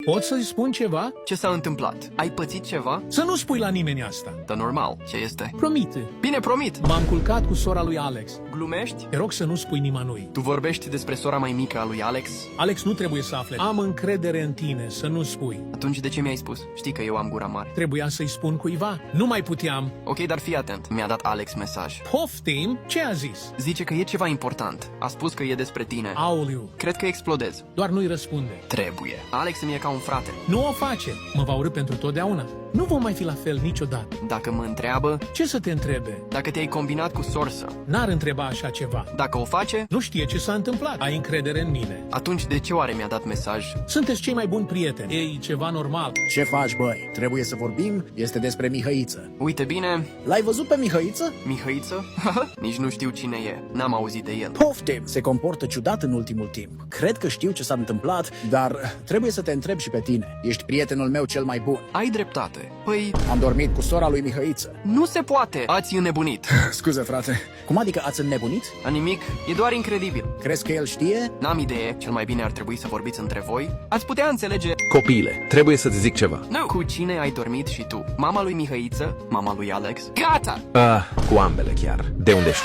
Pot să-i spun ceva? Ce s-a întâmplat? Ai pățit ceva? Să nu spui la nimeni asta. Dar normal, ce este? Promite. Bine, promit! M-am culcat cu sora lui Alex. Glumești? Te rog să nu spui nimănui. Tu vorbești despre sora mai mică a lui Alex? Alex nu trebuie să afle. Am încredere în tine, să nu spui. Atunci de ce mi-ai spus? Știi că eu am gura mare. Trebuia să-i spun cuiva. Nu mai puteam. Ok, dar fii atent. Mi-a dat Alex mesaj. Poftim? Ce a zis? Zice că e ceva important. A spus că e despre tine. Auliu, Cred că explodez. doar nu-i răspunde. Trebuie. Alex îmi e ca un frate. Nu o face. Mă va urâ pentru totdeauna. Nu vom mai fi la fel niciodată. Dacă mă întreabă, Ce să te întrebe? dacă te-ai combinat cu sorsă, N-ar întreba așa ceva. dacă o face, Nu știe ce s-a întâmplat. Ai încredere în mine. atunci de ce oare mi-a dat mesaj? Sunteți cei mai buni prieteni. E ceva normal. Ce faci, băi? Trebuie să vorbim? Este despre Mihăiță. Uite bine, L-ai văzut pe Mihăiță? Mihăiță? Nici nu știu cine e. N-am auzit de el. Poftim! Se comportă ciudat în ultimul timp. Cred că știu ce s-a întâmplat, dar trebuie să te întreb și pe tine. Ești prietenul meu cel mai bun. Ai dreptate. Păi, Am dormit cu sora lui Mihăiță. nu se poate. Ați înnebunit. Scuze, frate. Cum adică ați înnebunit? A nimic, e doar incredibil. Crezi că el știe? N-am idee, cel mai bine ar trebui să vorbiți între voi. Ați putea înțelege... Copile, trebuie să-ți zic ceva. Nu, cu cine ai dormit și tu? Mama lui Mihăiță? Mama lui Alex? Gata! Cu ambele chiar. De unde știi?